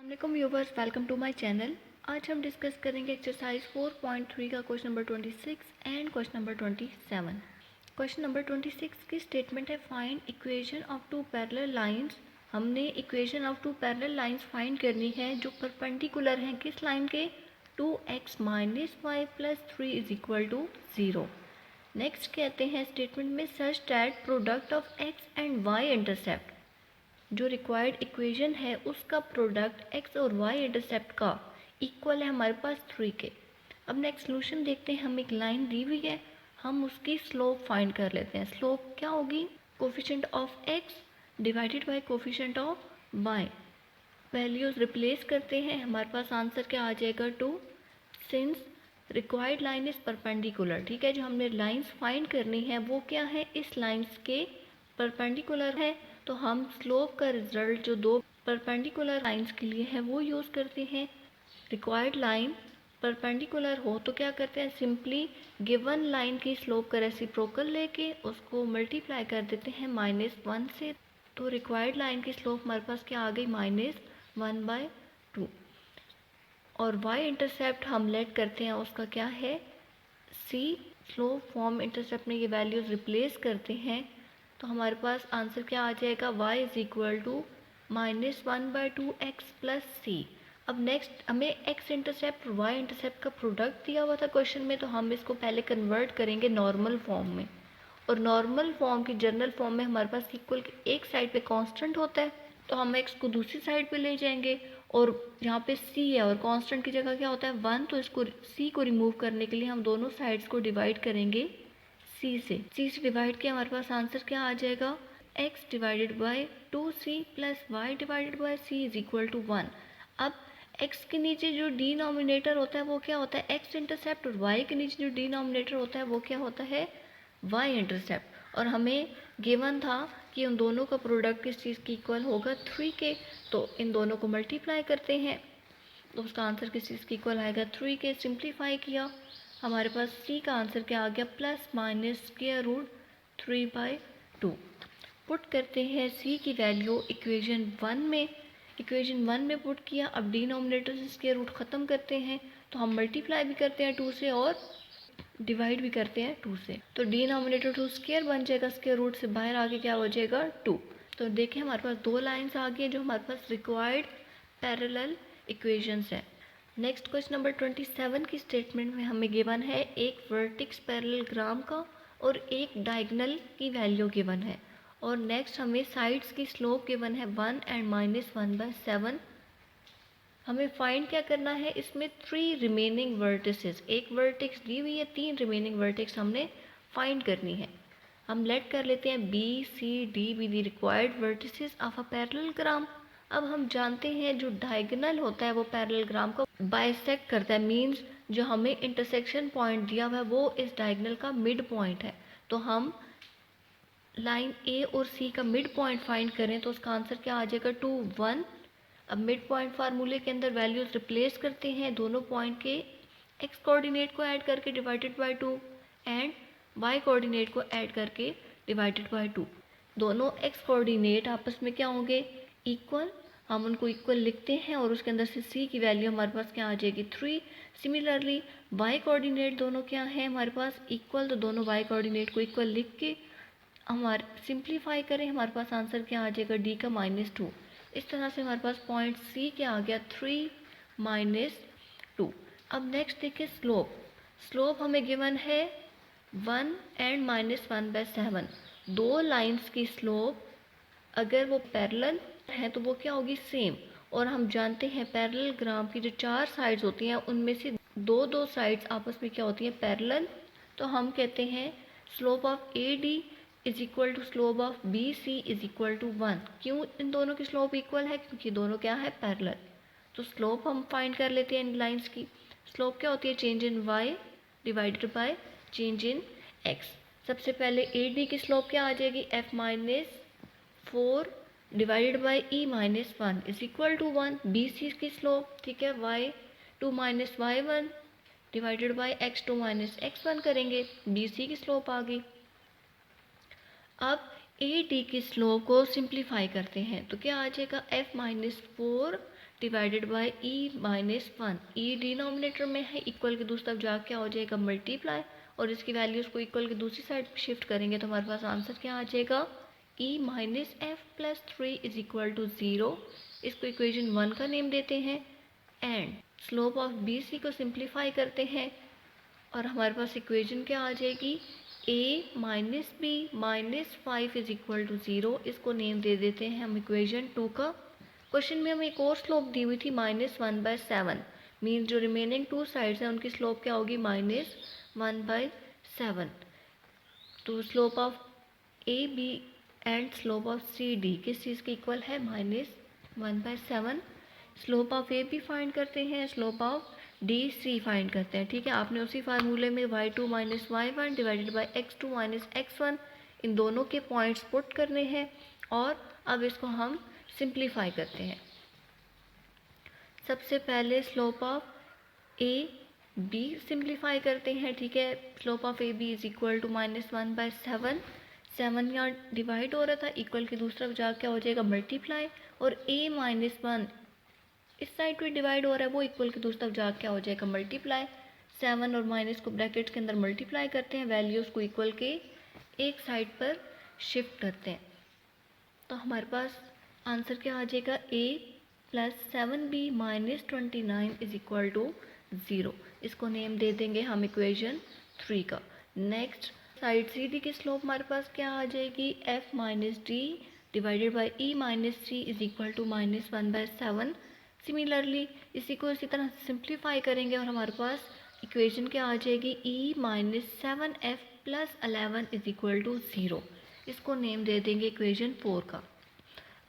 वालेकुम viewers, welcome to my channel. आज हम डिस्कस करेंगे एक्सरसाइज 4.3 का question number 26 and question number 27। Question number 26 की स्टेटमेंट है find equation of two parallel lines. हमने equation of two parallel lines find करनी है जो परपेंडिकुलर हैं किस लाइन के, 2x minus Y plus 3 is equal to 0। Next कहते हैं स्टेटमेंट में such that product of x and y intercept, जो रिक्वायर्ड इक्वेशन है उसका प्रोडक्ट x और y इंटरसेप्ट का इक्वल है हमारे पास 3 के। अब नेक्स्ट सोल्यूशन देखते हैं। हम एक लाइन दी हुई है, हम उसकी स्लोप फाइंड कर लेते हैं। स्लोप क्या होगी, coefficient of x divided by coefficient of y। Values replace करते हैं, हमारे पास आंसर क्या आ जाएगा 2। Since required line is perpendicular, ठीक है, जो हमने लाइंस फाइंड करनी है वो क्या है, इस लाइंस के परपेंडिकुलर है, तो हम स्लोप का रिजल्ट जो दो परपेंडिकुलर लाइंस के लिए है वो यूज़ करते हैं। रिक्वायर्ड लाइन परपेंडिकुलर हो तो क्या करते हैं, सिंपली गिवन लाइन की स्लोप का रेसिप्रोकल लेके उसको मल्टीप्लाई कर देते हैं -1 से। तो रिक्वायर्ड लाइन की स्लोप हमारे पास क्या आ गई, -1/2। और y इंटरसेप्ट हम लेट करते हैं उसका क्या है, c। स्लोप फॉर्म इंटरसेप्ट में ये वैल्यूज रिप्लेस करते हैं तो हमारे पास आंसर क्या आ जाएगा, y is equal to -1/2x plus c। अब नेक्स्ट हमें x इंटरसेप्ट और y इंटरसेप्ट का प्रोडक्ट दिया हुआ था क्वेश्चन में, तो हम इसको पहले कन्वर्ट करेंगे नॉर्मल फॉर्म में। और नॉर्मल फॉर्म की जनरल फॉर्म में हमारे पास इक्वल एक साइड पे कांस्टेंट होता है, तो हम x को दूसरी साइड पे ले जाएंगे और यहाँ पे c है और कांस्टेंट की जगह क्या होता है 1, तो इसको c को रिमूव करने के लिए हम दोनों साइड्स को डिवाइड करेंगे c से डिवाइड किया, हमारे पास आंसर क्या आ जाएगा, x divided by 2c plus Y divided by c is equal to 1। अब x के नीचे जो डिनोमिनेटर होता है वो क्या होता है, x इंटरसेप्ट, और y के नीचे जो डिनोमिनेटर होता है वो क्या होता है, y इंटरसेप्ट। और हमें गिवन था कि उन दोनों का प्रोडक्ट किस चीज़ की इक्वल होगा, 3 के। तो इन दोनों को मल्टीप्लाई करते हैं तो उसका आंसर किस चीज़ की इक्वल आएगा, 3 के। सिंप्लीफाई किया, हमारे पास c का आंसर क्या आ गया, ±√3/2। पुट करते हैं c की वैल्यू इक्वेशन 1 में। इक्वेशन 1 में पुट किया, अब डिनोमिनेटर से स्क्वायर रूट ख़त्म करते हैं तो हम मल्टीप्लाई भी करते हैं 2 से और डिवाइड भी करते हैं 2 से, तो डिनोमिनेटर 2 स्क्वायर बन जाएगा, स्क्वायर रूट से बाहर आके क्या हो जाएगा 2। तो देखें हमारे पास दो लाइंस आ गई जो हमारे पास रिक्वायर्ड पैरेलल इक्वेशंस है। नेक्स्ट क्वेश्चन नंबर 27 की स्टेटमेंट में हमें गिवन है एक वर्टिक्स पैरेललोग्राम का और एक डायगोनल की वैल्यू गिवन है, और नेक्स्ट हमें साइड्स की स्लोप गिवन है 1 एंड -1/7। हमें फाइंड क्या करना है, इसमें 3 रिमेनिंग वर्टिसेस, एक वर्टेक्स दी हुई है, 3 रिमेनिंग वर्टेक्स हमने फाइंड करनी है। हम लेट कर लेते हैं B C D be the required vertices of a parallelogram. अब हम जानते हैं जो डायगोनल होता है वो पैरेललोग्राम को बाइसेक्ट करता है, मींस जो हमें इंटरसेक्शन पॉइंट दिया हुआ है वो इस डायगोनल का मिड पॉइंट है। तो हम लाइन ए और सी का मिड पॉइंट फाइंड करें तो उसका आंसर क्या आ जाएगा, 2, 1। अब मिड पॉइंट फार्मूले के अंदर वैल्यूज रिप्लेस करते हैं, दोनों पॉइंट के एक्स कोऑर्डिनेट को ऐड करके divided by 2 and Y coordinate को ऐड करके डिवाइडेड बाय 2। दोनों एक्स कोऑर्डिनेट आपस में क्या होंगे, इक्वल। हम उनको इक्वल लिखते हैं और उसके अंदर से सी की वैल्यू हमारे पास क्या आ जाएगी, 3। सिमिलरली वाई कोऑर्डिनेट दोनों क्या है हमारे पास, इक्वल, तो दोनों वाई कोऑर्डिनेट को इक्वल लिख के हमारे सिंप्लीफाई करें, हमारे पास आंसर क्या आ जाएगा, डी का -2। इस तरह से हमारे पास पॉइंट सी क्या आ गया, 3 -2। अब नेक्स्ट देखिए स्लोप। स्लोप हमें गिवन है 1 एंड -1/7। दो लाइंस की स्लोप अगर वो पैरेलल है तो वो क्या होगी, सेम। और हम जानते हैं पैरेललोग्राम की जो 4 साइड्स होती हैं उनमें से दो साइड्स आपस में क्या होती हैं, पैरेलल। तो हम कहते हैं slope of A D is equal to slope of B C is equal to 1। क्यों इन दोनों की स्लोप इक्वल है, क्योंकि दोनों क्या है, पैरेलल। तो स्लोप हम फाइंड कर लेते हैं इन लाइंस की। स्लोप क्या होती है, change in Y divided by change in X. सबसे पहले ए डी की स्लोप क्या आ जाएगी, f-4 divided by e-1 is equal to 1। B C की स्लोप, ठीक है, y2 - y1 divided by x2 - x1 करेंगे, बी सी की स्लोप आ गई। अब ए डी की स्लोप को सिंप्लीफाई करते हैं तो क्या आ जाएगा, f-4 divided by E minus 1। E denominator में है, इक्वल के दूसरी तरफ जाके क्या हो जाएगा मल्टीप्लाई, और इसकी वैल्यूज़ को इक्वल की दूसरी साइड शिफ्ट करेंगे तो हमारे पास आंसर क्या आ जाएगा E minus F plus 3 is equal to 0। इसको इक्वेशन 1 का नेम देते हैं and slope of B C को सिंप्लीफाई करते हैं और हमारे पास इक्वेशन क्या आ जाएगी A minus B minus 5 is equal to 0। इसको नेम दे देते हैं हम इक्वेशन 2 का। क्वेश्चन में हमें एक और स्लोप दी हुई थी -1/7, मीन्स जो रिमेनिंग टू साइड्स हैं उनकी स्लोप क्या होगी -1/7। तो slope of A B and slope of C D किस चीज़ के इक्वल है -1/7। Slope of A B find करते हैं, slope of D C find करते हैं। ठीक है, आपने उसी फार्मूले में y2 minus y1 divided by x2 minus x1 इन दोनों के पॉइंट्स पुट करने हैं और अब इसको हम सिंप्लीफाई करते हैं। सबसे पहले slope of A B simplify करते हैं। ठीक है, slope of A B is equal to -1/7। 7 यहाँ डिवाइड हो रहा था, इक्वल की दूसरा जाकर क्या हो जाएगा मल्टीप्लाई, और ए माइनस 1 इस साइड पे डिवाइड हो रहा है, वो इक्वल की दूसरी तरफ जाकर क्या हो जाएगा मल्टीप्लाई। 7 और माइनस को ब्रैकेट्स के अंदर मल्टीप्लाई करते हैं, वैल्यूज़ को इक्वल के एक साइड पर शिफ्ट करते हैं तो हमारे पास आंसर क्या आ जाएगा a plus 7b minus 29 is equal to 0। इसको नेम दे देंगे हम इक्वेशन 3 का। नेक्स्ट साइड सी डी की स्लोप हमारे पास क्या आ जाएगी f minus D divided by E minus C is equal to -1/7। Similarly इसी को इसी तरह सिंप्लीफाई करेंगे और हमारे पास इक्वेशन क्या आ जाएगी e minus 7f plus 11 is equal to 0। इसको नेम दे देंगे इक्वेशन 4 का।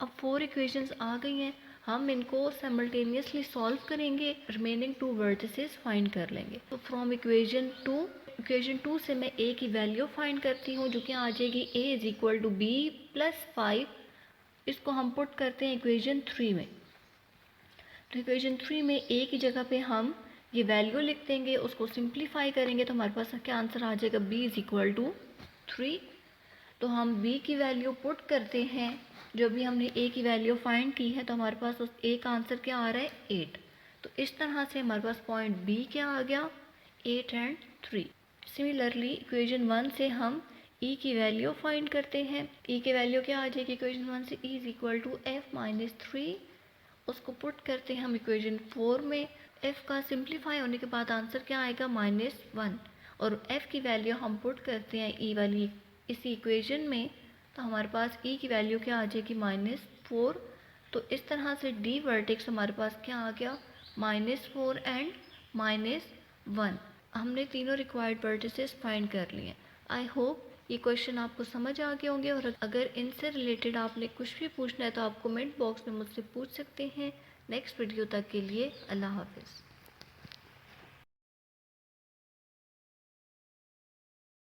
अब 4 इक्वेशंस आ गई हैं, हम इनको साइमल्टेनियसली सॉल्व करेंगे, रिमेनिंग 2 वर्टिसेस फाइंड कर लेंगे। तो फ्रॉम इक्वेशन 2 से मैं a की वैल्यू फाइंड करती हूँ जो कि आ जाएगी a is equal to b plus 5। इसको हम पुट करते हैं इक्वेशन 3 में। तो इक्वेशन 3 में a की जगह पे हम ये वैल्यू लिख देंगे, उसको सिंप्लीफाई करेंगे तो हमारे पास क्या आंसर आ जाएगा b इज इक्वल टू 3। तो हम b की वैल्यू पुट करते हैं, जो भी हमने a की वैल्यू फाइंड की है तो हमारे पास उस a का आंसर क्या आ रहा है 8। तो इस तरह से हमारे पास पॉइंट b क्या आ गया 8 एंड 3। सिमिलरली इक्वेशन 1 से हम e की वैल्यू फाइंड करते हैं। e की वैल्यू क्या आ जाएगी इक्वेशन 1 से e is equal to f minus 3। उसको पुट करते हैं हम इक्वेशन 4 में। f का सिंप्लीफाई होने के बाद आंसर क्या आएगा -1, और f की वैल्यू हम पुट करते हैं e वाली इसी इक्वेशन में तो हमारे पास e की वैल्यू क्या आ जाएगी -4। तो इस तरह से d वर्टेक्स हमारे पास क्या आ गया -4 एंड -1। हमने तीनों रिक्वायर्ड वर्टिसेस फाइंड कर लिए। आई होप ये क्वेश्चन आपको समझ आ गए होंगे, और अगर इनसे रिलेटेड आपने कुछ भी पूछना है तो आप कमेंट बॉक्स में मुझसे पूछ सकते हैं। नेक्स्ट वीडियो तक के लिए अल्लाह हाफिज़।